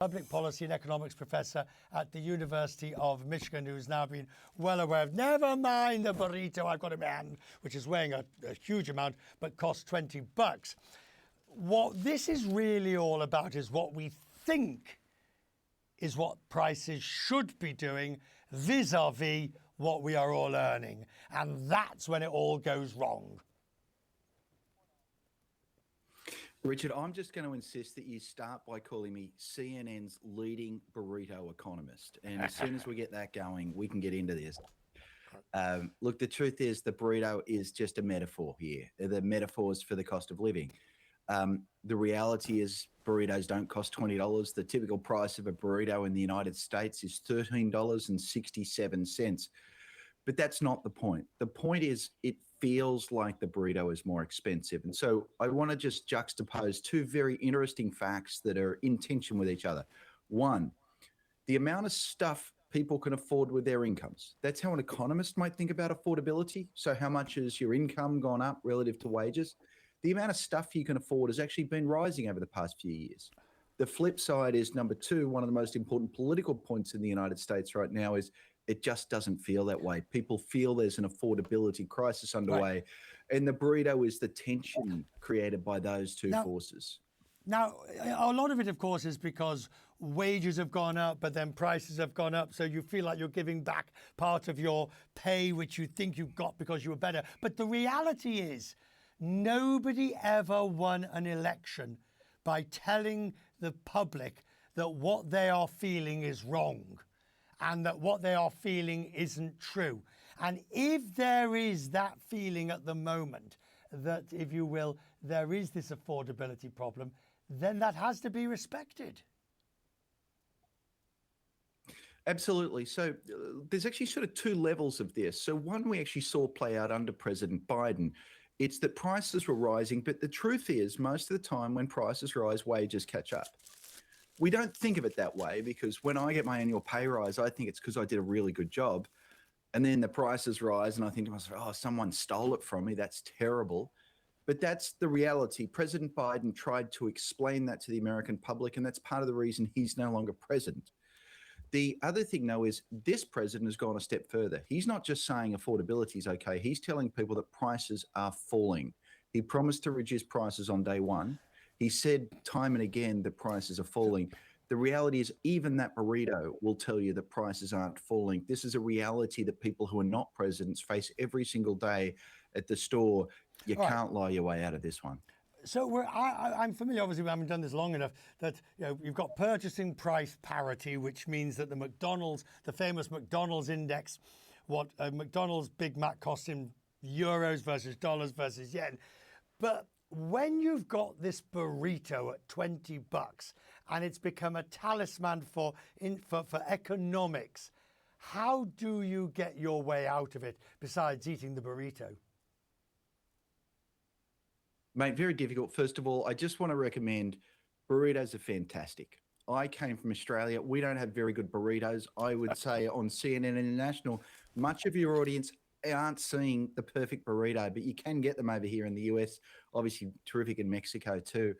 public policy and economics professor at the University of Michigan, who's now been well aware of, never mind the burrito I've got in my hand, which is weighing a huge amount, but costs $20. What this is really all about is what we think is what prices should be doing vis-a-vis what we are all earning. And that's when it all goes wrong. Richard, I'm just going to insist that you start by calling me CNN's leading burrito economist. And as soon as we get that going, we can get into this. Look, the truth is the burrito is just a metaphor here. The metaphors for the cost of living. The reality is burritos don't cost $20. The typical price of a burrito in the United States is $13.67. But that's not the point. The point is it feels like the burrito is more expensive. And so I want to just juxtapose two very interesting facts that are in tension with each other. One, the amount of stuff people can afford with their incomes. That's how an economist might think about affordability. So how much has your income gone up relative to wages? The amount of stuff you can afford has actually been rising over the past few years. The flip side is, number two, one of the most important political points in the United States right now is it just doesn't feel that way. People feel there's an affordability crisis underway, right. And the burrito is the tension created by those two forces. Now, a lot of it, of course, is because wages have gone up, but then prices have gone up. So you feel like you're giving back part of your pay, which you think you got because you were better. But the reality is nobody ever won an election by telling the public that what they are feeling is wrong and that what they are feeling isn't true. And if there is that feeling at the moment that, if you will, there is this affordability problem, then that has to be respected. Absolutely. So there's actually sort of two levels of this. So one we actually saw play out under President Biden. It's that prices were rising, but the truth is most of the time when prices rise, wages catch up. We don't think of it that way because when I get my annual pay rise, I think it's because I did a really good job. And then the prices rise and I think to myself, oh, someone stole it from me. That's terrible. But that's the reality. President Biden tried to explain that to the American public, and that's part of the reason he's no longer president. The other thing, though, is this president has gone a step further. He's not just saying affordability is okay. He's telling people that prices are falling. He promised to reduce prices on day one. He said time and again that prices are falling. The reality is even that burrito will tell you that prices aren't falling. This is a reality that people who are not presidents face every single day at the store. You can't lie your way out of this one. So I'm familiar, obviously, we haven't done this long enough, that you've got purchasing price parity, which means that the famous McDonald's index, what a McDonald's Big Mac costs in euros versus dollars versus yen. But when you've got this burrito at $20 and it's become a talisman for economics, how do you get your way out of it besides eating the burrito? Mate, very difficult. First of all, I just want to recommend burritos are fantastic. I came from Australia. We don't have very good burritos. I would say on CNN International, much of your audience aren't seeing the perfect burrito, but you can get them over here in the US, obviously terrific in Mexico too.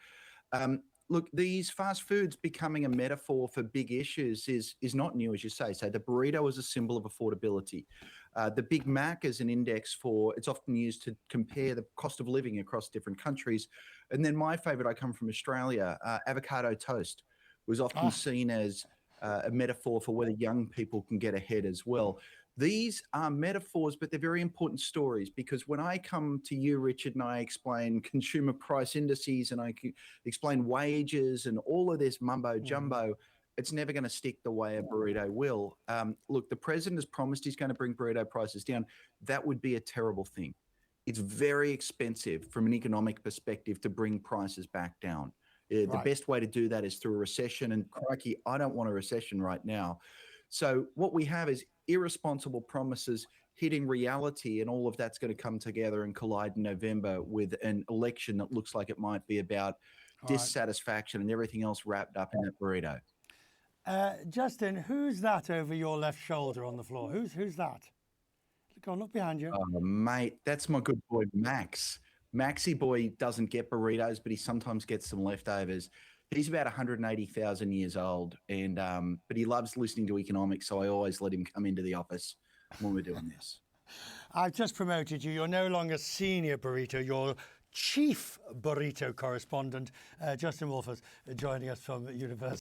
Look, these fast foods becoming a metaphor for big issues is not new, as you say. So the burrito is a symbol of affordability. The Big Mac is an index it's often used to compare the cost of living across different countries. And then my favorite, I come from Australia, avocado toast was often seen as a metaphor for whether young people can get ahead as well. These are metaphors, but they're very important stories because when I come to you, Richard, and I explain consumer price indices and I explain wages and all of this mumbo jumbo, it's never going to stick the way a burrito will. Look, the president has promised he's going to bring burrito prices down. That would be a terrible thing. It's very expensive from an economic perspective to bring prices back down. The best way to do that is through a recession, and crikey, I don't want a recession right now. So what we have is irresponsible promises hitting reality, and all of that's going to come together and collide in November with an election that looks like it might be about dissatisfaction and everything else wrapped up in that burrito. Justin, who's that over your left shoulder on the floor? Who's that? Go on, look behind you. Oh, mate, that's my good boy, Max. Maxie boy doesn't get burritos, but he sometimes gets some leftovers. He's about 180,000 years old, and but he loves listening to economics, so I always let him come into the office when we're doing this. I've just promoted you. You're no longer senior burrito. You're chief burrito correspondent. Justin Wolfers joining us from University.